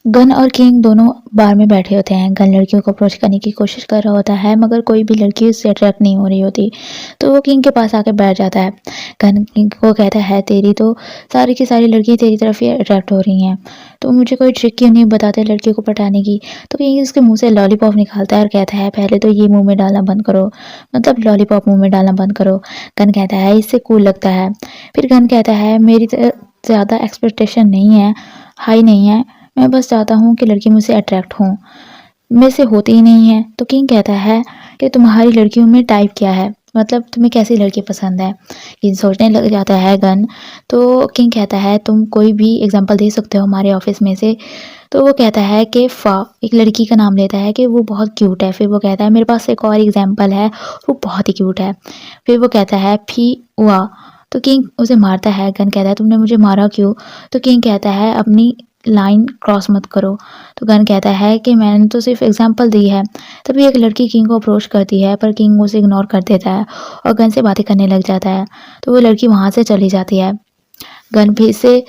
Gun और king दोनों बार में बैठे होते हैं। गन लड़कियों को अप्रोच करने की कोशिश कर रहा होता है मगर कोई भी लड़की उससे अट्रैक्ट नहीं हो रही होती, तो वो किंग के पास आके बैठ जाता है। गन किंग को कहता है तेरी तो सारी की सारी लड़कियां तेरी तरफ ही अट्रैक्ट हो रही हैं, तो मुझे कोई ट्रिक क्यों नहीं बताते लड़कियों को पटाने की। तो किंग उसके मुंह से लॉलीपॉप निकालता है और कहता है पहले तो ये मुंह में डालना बंद करो, मतलब लॉलीपॉप मुंह में डालना बंद करो। गन कहता है इससे कूल लगता है। फिर गन कहता है मेरी ज़्यादा एक्सपेक्टेशन नहीं है, हाई नहीं है, मैं बस चाहता हूँ कि लड़की मुझसे अट्रैक्ट हों, मेरे से होती ही नहीं है। तो किंग कहता है कि तुम्हारी लड़कियों में टाइप क्या है, मतलब तुम्हें कैसी लड़की पसंद है। किंग सोचने लग जाता है गन। तो किंग कहता है तुम कोई भी एग्जांपल दे सकते हो हमारे ऑफिस में से। तो वो कहता है कि फ़ा, एक लड़की का नाम लेता है कि वो बहुत क्यूट है। फिर वो कहता है मेरे पास एक और एग्जांपल है, वो बहुत ही क्यूट है। फिर वो कहता है फी वा। तो किंग उसे मारता है। गन कहता है तुमने मुझे मारा क्यों। तो किंग कहता है अपनी लाइन क्रॉस मत करो। तो गन कहता है कि मैंने तो सिर्फ एग्जांपल दी है। तभी एक लड़की किंग को अप्रोच करती है पर किंग उसे इग्नोर कर देता है और गन से बातें करने लग जाता है। तो वो लड़की वहाँ से चली जाती है। गन फिर से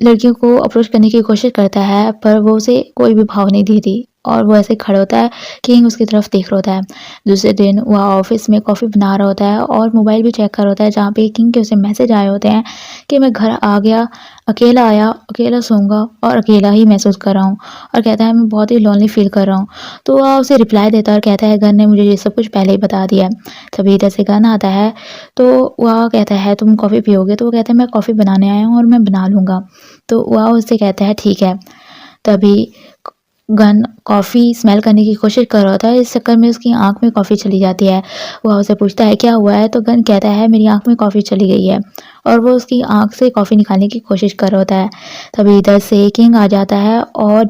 लड़कियों को अप्रोच करने की कोशिश करता है पर वो उसे कोई भी भाव नहीं देती और वो ऐसे खड़ा होता है। किंग उसकी तरफ देख रहा होता है। दूसरे दिन वह ऑफिस में कॉफ़ी बना रहा होता है और मोबाइल भी चेक कर रहा होता है जहाँ पे किंग के उसे मैसेज आए होते हैं कि मैं घर आ गया, अकेला आया, अकेला सोऊंगा और अकेला ही महसूस कर रहा हूँ। और कहता है मैं बहुत ही लोनली फील कर रहा हूँ। तो वह उसे रिप्लाई देता है और कहता है गन ने मुझे ये सब कुछ पहले ही बता दिया है। तभी इधर से गन आता है। तो वह कहता है तुम कॉफ़ी पियोगे। तो वो कहता है मैं कॉफ़ी बनाने आया हूँ और मैं बना लूँगा। तो वह उससे कहता है ठीक है। तभी गन कॉफ़ी स्मेल करने की कोशिश कर रहा होता है, इस चक्कर में उसकी आँख में कॉफ़ी चली जाती है। वह उससे पूछता है क्या हुआ है। तो गन कहता है मेरी आँख में कॉफ़ी चली गई है और वो उसकी आँख से कॉफ़ी निकालने की कोशिश कर रहा होता है। तभी इधर से किंग आ जाता है और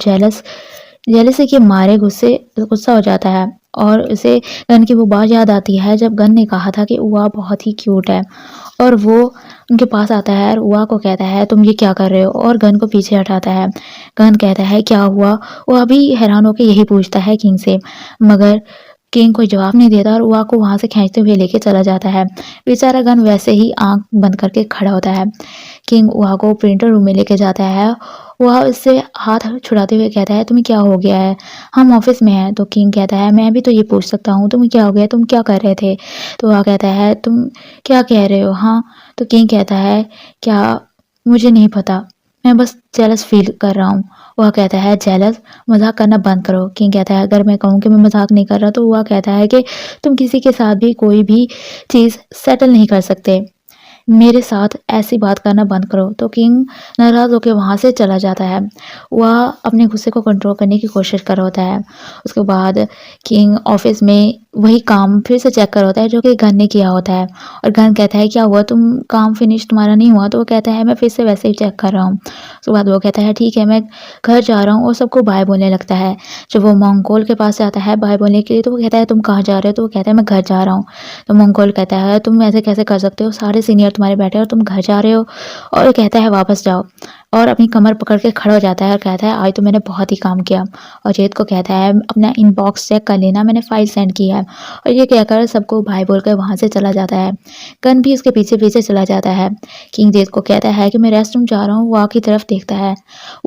जेलसी के मारे गुस्सा हो जाता है और उसे गन की वो बात याद आती है जब गन ने कहा था कि वह बहुत ही क्यूट है। और वो उनके पास आता है और वह को कहता है तुम ये क्या कर रहे हो और गन को पीछे हटाता है। गन कहता है क्या हुआ। वो अभी हैरान होकर यही पूछता है किंग से, मगर किंग कोई जवाब नहीं देता और वह को वहां से खींचते हुए लेके चला जाता है। बेचारा गन वैसे ही आंख बंद करके खड़ा होता है। किंग वह को प्रिंटर रूम में लेके जाता है। वह उससे हाथ छुड़ाते हुए कहता है तुम्हें क्या हो गया है, हम ऑफिस में हैं। तो किंग कहता है मैं भी तो ये पूछ सकता हूँ तुम्हें क्या हो गया, तुम क्या कर रहे थे। तो वह कहता है तुम क्या कह रहे हो। हाँ। तो किंग कहता है क्या, मुझे नहीं पता, मैं बस जेलस फील कर रहा हूँ। वह कहता है जेलस, मजाक करना बंद करो। किंग कहता है अगर मैं कहूँ कि मैं मजाक नहीं कर रहा। तो वह कहता है कि तुम किसी के साथ भी कोई भी चीज़ सेटल नहीं कर सकते, मेरे साथ ऐसी बात करना बंद करो। तो किंग नाराज़ होकर वहाँ से चला जाता है। वह अपने गुस्से को कंट्रोल करने की कोशिश कर रहा होता है। उसके बाद किंग ऑफिस में वही काम फिर से चेक कर रहा होता है जो कि गन ने किया होता है। और गन कहता है क्या हुआ, तुम काम फिनिश तुम्हारा नहीं हुआ। तो वो कहता है मैं फिर से वैसे ही चेक कर रहा हूँ। उसके बाद वो कहता है ठीक है मैं घर जा रहा हूँ और सबको बाय बोलने लगता है। जब वो मंगोल के पास जाता है बाय बोलने के लिए तो वो कहता है तुम कहाँ जा रहे हो। तो वो कहता है मैं घर जा रहा हूँ। तो मंगोल कहता है तुम ऐसे कैसे कर सकते हो, सारे सीनियर तुम्हारे बैठे और तुम घर जा रहे हो। और वो कहता है वापस जाओ और अपनी कमर पकड़ के खड़ा हो जाता है और कहता है आज तो मैंने बहुत ही काम किया। और जेद को कहता है अपना इनबॉक्स चेक कर लेना, मैंने फाइल सेंड की है। और ये कहकर सबको भाई बोलकर वहाँ से चला जाता है। गन भी उसके पीछे पीछे चला जाता है। किंग जेद को कहता है कि मैं रेस्ट रूम जा रहा हूँ। वह की तरफ देखता है,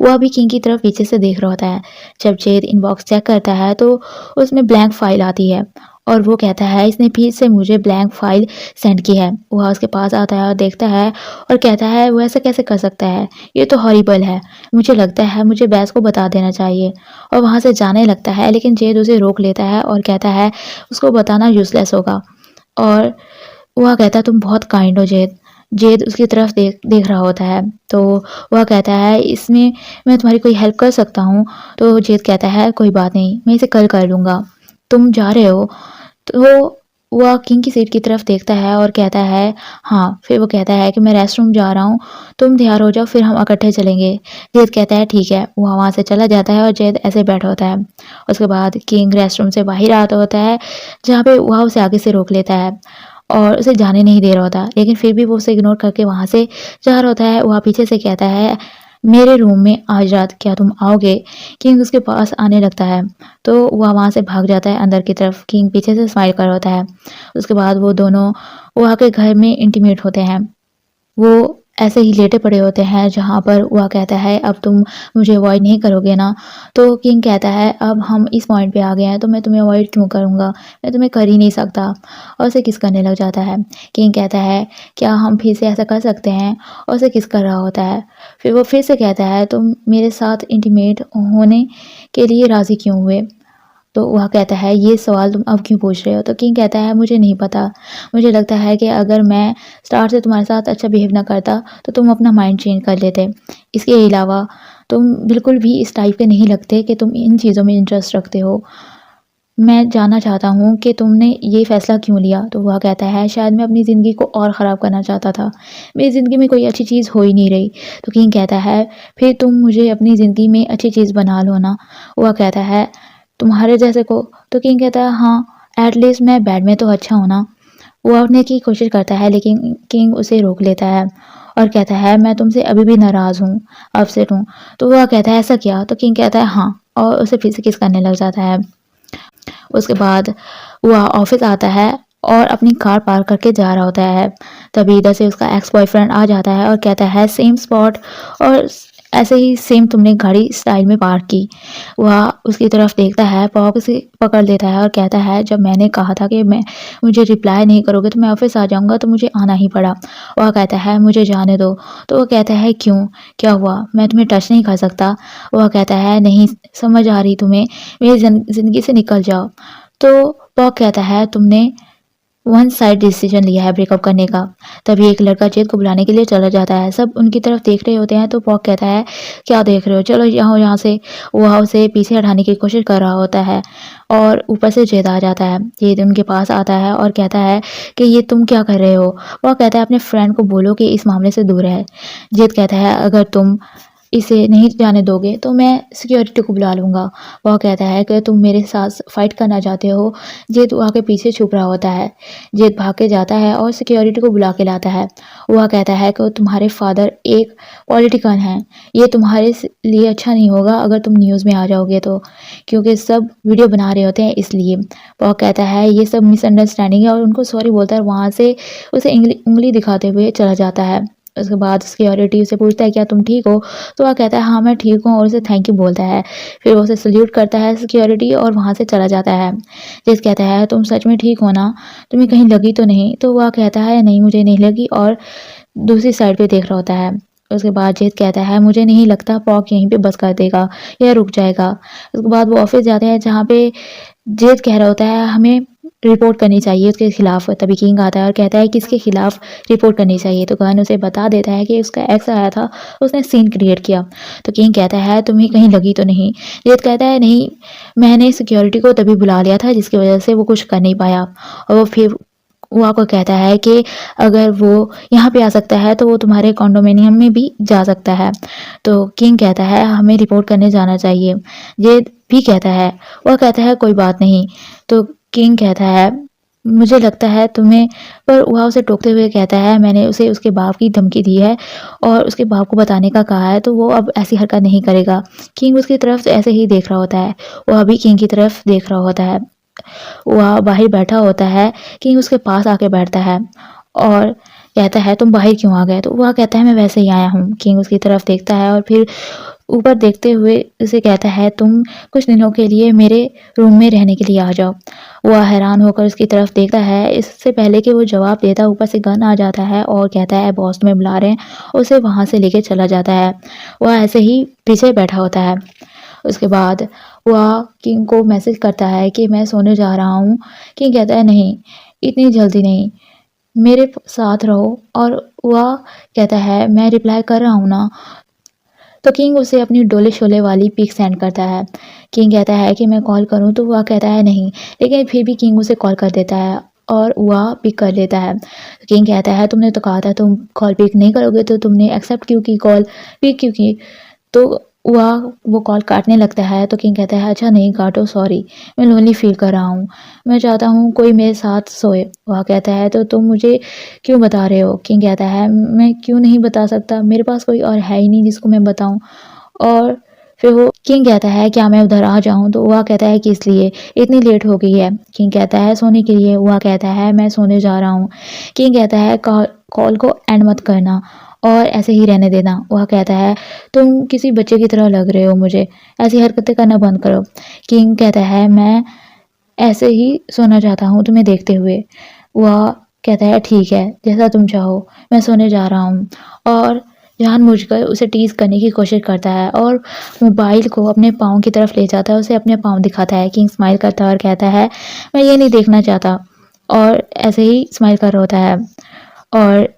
वह भी किंग की तरफ पीछे से देख रहा होता है। जब जेद इनबॉक्स चेक करता है तो उसमें ब्लैंक फाइल आती है और वो कहता है इसने फिर से मुझे ब्लैंक फाइल सेंड की है। वह उसके पास आता है और देखता है और कहता है वो ऐसा कैसे कर सकता है, ये तो हॉरिबल है, मुझे लगता है मुझे बैस को बता देना चाहिए। और वहाँ से जाने लगता है लेकिन जेद उसे रोक लेता है और कहता है उसको बताना यूजलेस होगा। और वह कहता है तुम बहुत काइंड हो जेद। जेद उसकी तरफ देख देख रहा होता है। तो वह कहता है इसमें मैं तुम्हारी कोई हेल्प कर सकता हूँ। तो जेद कहता है कोई बात नहीं, मैं इसे कल कर लूँगा, तुम जा रहे हो। तो वह किंग की सीट की तरफ देखता है और कहता है हाँ। फिर वो कहता है कि मैं रेस्टरूम जा रहा हूँ, तुम तैयार हो जाओ फिर हम इकट्ठे चलेंगे। जेद कहता है ठीक है। वह वहाँ से चला जाता है और जेद ऐसे बैठा होता है। उसके बाद किंग रेस्टरूम से बाहर आता होता है जहाँ पे वह उसे आगे से रोक लेता है और उसे जाने नहीं दे रहा होता, लेकिन फिर भी वो उसे इग्नोर करके वहाँ से जा रहा होता है। वह पीछे से कहता है मेरे रूम में आज रात क्या तुम आओगे। किंग उसके पास आने लगता है तो वह वहाँ से भाग जाता है अंदर की तरफ। किंग पीछे से स्माइल कर रहा होता है। उसके बाद वो दोनों वहाँ के घर में इंटीमेट होते हैं। वो ऐसे ही लेटे पड़े होते हैं, जहाँ पर वह कहता है अब तुम मुझे अवॉइड नहीं करोगे ना? तो किंग कहता है अब हम इस पॉइंट पे आ गए हैं तो मैं तुम्हें अवॉइड क्यों करूँगा? मैं तुम्हें कर ही नहीं सकता। और उसे किस करने लग जाता है। किंग कहता है क्या हम फिर से ऐसा कर सकते हैं? और उसे किस कर रहा होता है। फिर वो फिर से कहता है तुम मेरे साथ इंटीमेट होने के लिए राज़ी क्यों हुए? तो वह कहता है ये सवाल तुम अब क्यों पूछ रहे हो? तो किंग कहता है मुझे नहीं पता। मुझे लगता है कि अगर मैं स्टार्ट से तुम्हारे साथ अच्छा बिहेव ना करता तो तुम अपना माइंड चेंज कर लेते। इसके अलावा तुम बिल्कुल भी इस टाइप के नहीं लगते कि तुम इन चीज़ों में इंटरेस्ट रखते हो। मैं जानना चाहता हूँ कि तुमने ये फ़ैसला क्यों लिया? तो वह कहता है शायद मैं अपनी ज़िंदगी को और ख़राब करना चाहता था। मेरी ज़िंदगी में कोई अच्छी चीज़ हो ही नहीं रही। तो किंग कहता है फिर तुम मुझे अपनी ज़िंदगी में अच्छी चीज़ बना लो ना। वह कहता है तुम्हारे जैसे को। तो किंग कहता है हाँ, एटलीस्ट मैं बैड में तो अच्छा हूँ ना। वो उठने की कोशिश करता है लेकिन किंग उसे रोक लेता है और कहता है मैं तुमसे अभी भी नाराज़ हूँ, अपसेट हूँ। तो वह कहता है ऐसा क्या? तो किंग कहता है हाँ, और उसे फिर से किस करने लग जाता है। उसके बाद वह ऑफिस आता है और अपनी कार पार्क करके जा रहा होता है। तभी इधर से उसका एक्स बॉयफ्रेंड आ जाता है और कहता है सेम स्पॉट और ऐसे ही सेम तुमने गाड़ी स्टाइल में पार्क की। वह उसकी तरफ देखता है, पॉक उसे पकड़ लेता है और कहता है जब मैंने कहा था कि मैं मुझे रिप्लाई नहीं करोगे तो मैं ऑफिस आ जाऊंगा तो मुझे आना ही पड़ा। वह कहता है मुझे जाने दो। तो वो कहता है क्यों, क्या हुआ, मैं तुम्हें टच नहीं कर सकता? वह कहता है नहीं समझ आ रही तुम्हें, मेरी ज़िंदगी से निकल जाओ। तो पॉक कहता है तुमने वन साइड डिसीजन लिया है ब्रेकअप करने का। तभी एक लड़का जेद को बुलाने के लिए चला जाता है। सब उनकी तरफ देख रहे होते हैं तो पॉक कहता है क्या देख रहे हो, चलो यहाँ से। वह उसे पीछे हटाने की कोशिश कर रहा होता है और ऊपर से जेद आ जाता है। जेद उनके पास आता है और कहता है कि ये तुम क्या कर रहे हो? वह कहता है अपने फ्रेंड को बोलो कि इस मामले से दूर है। जेद कहता है अगर तुम इसे नहीं जाने दोगे तो मैं सिक्योरिटी को बुला लूँगा। वह कहता है कि तुम मेरे साथ फाइट करना चाहते हो। जेद वहाँ के पीछे छुप रहा होता है। जेद भाग के जाता है और सिक्योरिटी को बुला के लाता है। वह कहता है कि तुम्हारे फादर एक पॉलिटिकन हैं। ये तुम्हारे लिए अच्छा नहीं होगा अगर तुम न्यूज़ में आ जाओगे तो, क्योंकि सब वीडियो बना रहे होते हैं इसलिए। वह कहता है ये सब मिसअंडरस्टैंडिंग है और उनको सॉरी बोलता है। वहाँ से उसे उंगली दिखाते हुए चला जाता है। उसके बाद सिक्योरिटी उसे पूछता है क्या तुम ठीक हो? तो वह कहता है हाँ मैं ठीक हूँ और उसे थैंक यू बोलता है। फिर वो उसे सल्यूट करता है सिक्योरिटी और वहाँ से चला जाता है। जेस कहता है तुम सच में ठीक हो ना, तुम्हें कहीं लगी तो नहीं? तो वह कहता है नहीं मुझे नहीं लगी और दूसरी साइड पे देख रहा होता है। उसके बाद जेद कहता है मुझे नहीं लगता पॉक यहीं पे बस कर देगा या रुक जाएगा। उसके बाद वो ऑफिस जाते हैं जहाँ पे जेद कह रहा होता है हमें रिपोर्ट करनी चाहिए उसके खिलाफ। तभी किंग आता है और कहता है किसके खिलाफ रिपोर्ट करनी चाहिए। तो गन उसे बता देता है कि उसका एक्स आया था, उसने सीन क्रिएट किया। तो किंग कहता है तुम्हें कहीं लगी तो नहीं? जेद कहता है नहीं, मैंने सिक्योरिटी को तभी बुला लिया था जिसकी वजह से वो कुछ कर नहीं पाया। और वो फिर वो आपको कहता है कि अगर वो यहाँ पे आ सकता है तो वो तुम्हारे कॉन्डोमिनियम में भी जा सकता है। तो किंग कहता है हमें रिपोर्ट करने जाना चाहिए। ये भी कहता है, वह कहता है कोई बात नहीं। तो किंग कहता है मुझे लगता है तुम्हें, पर वह उसे टोकते हुए कहता है मैंने उसे उसके बाप की धमकी दी है और उसके बाप को बताने का कहा है तो वो अब ऐसी हरकत नहीं करेगा। किंग उसकी तरफ ऐसे ही देख रहा होता है। वह अभी किंग की तरफ देख रहा होता है। वह बाहर बैठा होता है। किंग उसके पास आके बैठता है और कहता है तुम बाहर क्यों आ गए? तो वह कहता है मैं वैसे ही आया हूँ। किंग उसकी तरफ देखता है और फिर ऊपर देखते हुए उसे कहता है तुम कुछ दिनों के लिए मेरे रूम में रहने के लिए आ जाओ। वह हैरान होकर उसकी तरफ देखता है। इससे पहले कि वो जवाब देता ऊपर से गन आ जाता है और कहता है बॉस तुम्हें बुला रहे हैं। उसे वहाँ से लेके चला जाता है। वह ऐसे ही पीछे बैठा होता है। उसके बाद वह किंग को मैसेज करता है कि मैं सोने जा रहा हूँ। किंग कहता है नहीं, इतनी जल्दी नहीं, मेरे साथ रहो। और वह कहता है मैं रिप्लाई कर रहा हूँ ना। तो किंग उसे अपनी डोले शोले वाली पिक सेंड करता है। किंग कहता है कि मैं कॉल करूँ तो वह कहता है नहीं, लेकिन फिर भी किंग उसे कॉल कर देता है और वह पिक कर लेता है। किंग कहता है तुमने तो कहा था तुम कॉल पिक नहीं करोगे तो तुमने एक्सेप्ट क्यों की, कॉल पिक क्यों की? तो वह वो कॉल काटने लगता है। तो किंग कहता है अच्छा नहीं काटो, सॉरी, मैं लोनली फील कर रहा हूँ, मैं चाहता हूँ कोई मेरे साथ सोए। वह कहता है तो तुम मुझे क्यों बता रहे हो? किंग कहता है मैं क्यों नहीं बता सकता, मेरे पास कोई और है ही नहीं जिसको मैं बताऊँ। और फिर वो किंग कहता है क्या मैं उधर आ जाऊँ? तो वह कहता है किस लिए, इतनी लेट हो गई है। किंग कहता है सोने के लिए। वह कहता है मैं सोने जा रहा हूँ। किंग कहता है कॉल को एंड मत करना और ऐसे ही रहने देना। वह कहता है तुम किसी बच्चे की तरह लग रहे हो मुझे, ऐसी हरकतें करना बंद करो। किंग कहता है मैं ऐसे ही सोना चाहता हूँ तुम्हें देखते हुए। वह कहता है ठीक है, जैसा तुम चाहो, मैं सोने जा रहा हूँ। और जानबूझकर उसे टीज़ करने की कोशिश करता है और मोबाइल को अपने पाँव की तरफ ले जाता है, उसे अपने पाँव दिखाता है। किंग स्माइल करता है और कहता है मैं ये नहीं देखना चाहता, और ऐसे ही स्माइल कर रहा होता है। और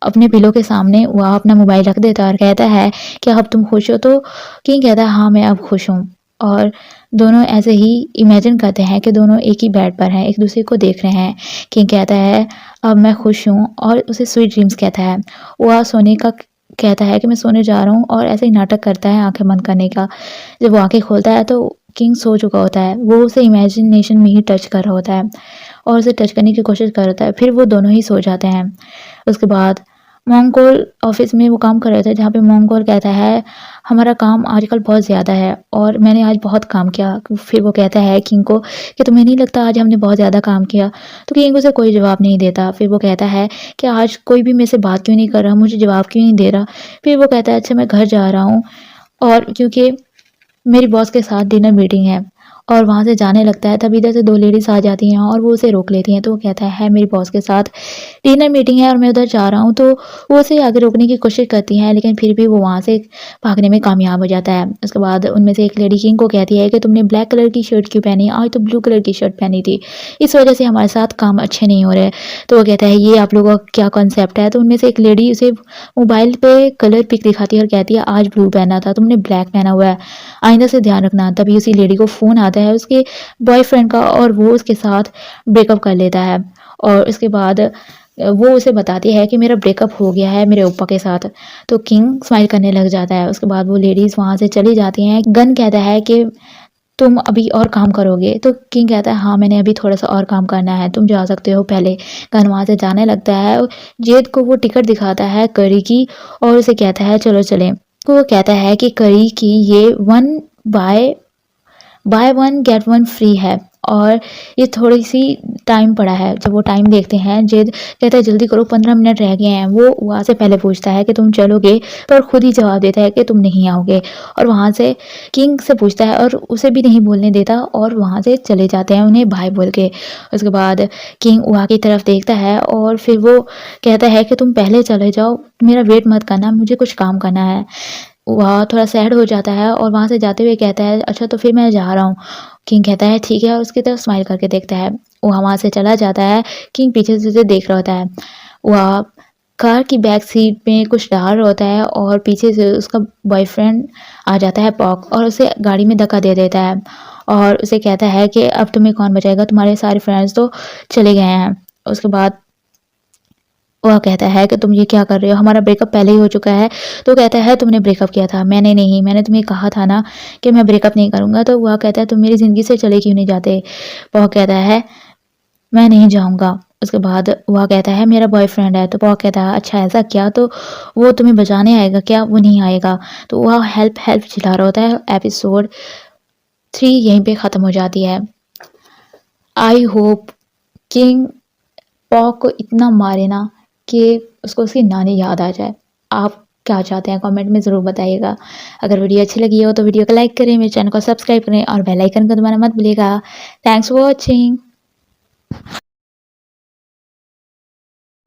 अपने पिलो के सामने वह अपना मोबाइल रख देता है और कहता है क्या अब तुम खुश हो? तो किंग कहता है हाँ मैं अब खुश हूँ। और दोनों ऐसे ही इमेजिन करते हैं कि दोनों एक ही बेड पर हैं, एक दूसरे को देख रहे हैं। किंग कहता है अब मैं खुश हूँ और उसे स्वीट ड्रीम्स कहता है। वह सोने का कहता है कि मैं सोने जा रहा हूँ और ऐसे ही नाटक करता है आंखें बंद करने का। जब वो आंखें खोलता है तो किंग सो चुका होता है। वो उसे इमेजिनेशन में ही टच कर रहा होता है और उसे टच करने की कोशिश कर रहा है। फिर वो दोनों ही सो जाते हैं। उसके बाद मोंगोल ऑफिस में वो काम कर रहे थे, जहाँ पे मोंगोल कहता है हमारा काम आजकल बहुत ज़्यादा है और मैंने आज बहुत काम किया। फिर वो कहता है किंग को कि तुम्हें नहीं लगता आज हमने बहुत ज़्यादा काम किया? तो किंग उसे कोई जवाब नहीं देता। फिर वो कहता है कि आज कोई भी मेरे से बात क्यों नहीं कर रहा, मुझे जवाब क्यों नहीं दे रहा? फिर वो कहता है अच्छा मैं घर जा रहा हूँ, और क्योंकि मेरी बॉस के साथ डिनर मीटिंग है। और वहाँ से जाने लगता है, तब इधर से 2 लेडीज़ आ जाती हैं और वो उसे रोक लेती हैं। तो वो कहता है मेरी बॉस के साथ डिनर मीटिंग है और मैं उधर जा रहा हूँ। तो वो उसे आगे रोकने की कोशिश करती हैं, लेकिन फिर भी वो वहाँ से भागने में कामयाब हो जाता है। उसके बाद उनमें से एक लेडी किंग को कहती है कि तुमने ब्लैक कलर की शर्ट क्यों पहनी? आज तो ब्लू कलर की शर्ट पहनी थी, इस वजह से हमारे साथ काम अच्छे नहीं हो रहे। तो वो कहता है ये आप लोगों का क्या कॉन्सेप्ट है? तो उनमें से एक लेडी उसे मोबाइल पे कलर पिक दिखाती है और कहती है आज ब्लू पहना था, तुमने ब्लैक पहना हुआ है, आइंदा से ध्यान रखना। तभी उसी लेडी को फ़ोन आता है उसके बॉयफ्रेंड का और वो उसके साथ ब्रेकअप कर लेता है। और उसके बाद वो उसे बताती है कि मेरा ब्रेकअप हो गया है मेरे ओप्पा के साथ। तो किंग स्माइल करने लग जाता है। उसके बाद वो लेडीज़ वहाँ से चली जाती हैं। गन कहता है कि तुम अभी और काम करोगे? तो किंग कहता है हाँ मैंने अभी थोड़ा-सा और काम करना है, तुम जा सकते हो पहले। गन वहाँ से जाने लगता है। जेद को वो टिकट दिखाता है करी की और उसे कहता है चलो चलें। तो वो कहता है कि करी की ये 1 बाय 1 गेट 1 फ्री है और ये थोड़ी-सी टाइम पड़ा है। जब वो टाइम देखते हैं, जेद कहता है जल्दी करो 15 मिनट रह गए हैं। वो वहाँ से पहले पूछता है कि तुम चलोगे? पर खुद ही जवाब देता है कि तुम नहीं आओगे, और वहाँ से किंग से पूछता है और उसे भी नहीं बोलने देता और वहाँ से चले जाते हैं उन्हें बाय बोल के। उसके बाद किंग वहाँ की तरफ देखता है और फिर वो कहता है कि तुम पहले चले जाओ, मेरा वेट मत करना, मुझे कुछ काम करना है। वह थोड़ा सैड हो जाता है और वहाँ से जाते हुए कहता है अच्छा तो फिर मैं जा रहा हूँ। किंग कहता है ठीक है और उसकी तरफ स्माइल करके देखता है। वह वहाँ से चला जाता है। किंग पीछे से उसे देख रहा होता है। वह कार की बैक सीट में कुछ डाल रहा होता है और पीछे से उसका बॉयफ्रेंड आ जाता है पॉक और उसे गाड़ी में धक्का दे देता है और उसे कहता है कि अब तुम्हें कौन बचाएगा, तुम्हारे सारे फ्रेंड्स तो चले गए हैं। उसके बाद वह कहता है कि तुम ये क्या कर रहे हो, हमारा ब्रेकअप पहले ही हो चुका है। तो कहता है तुमने ब्रेकअप किया था। मैंने नहीं, मैंने तुम्हें कहा था ना कि मैं ब्रेकअप नहीं करूँगा। तो वह कहता है तुम मेरी ज़िंदगी से चले क्यों नहीं जाते? वह कहता है मैं नहीं जाऊँगा। उसके बाद वह कहता है मेरा बॉयफ्रेंड है। तो वह कहता है अच्छा ऐसा क्या? तो वो तुम्हें बचाने आएगा क्या? वो नहीं आएगा। तो वह हेल्प हेल्प चिल्ला रहा होता है। एपिसोड 3 यहीं पे ख़त्म हो जाती है। आई होप किंग पॉक को इतना मारे ना कि उसको उसकी नानी याद आ जाए। आप क्या चाहते हैं कमेंट में ज़रूर बताइएगा। अगर वीडियो अच्छी लगी हो तो वीडियो को लाइक करें, मेरे चैनल को सब्सक्राइब करें और बेल आइकन को दबाना मत भूलिएगा। Thanks for watching.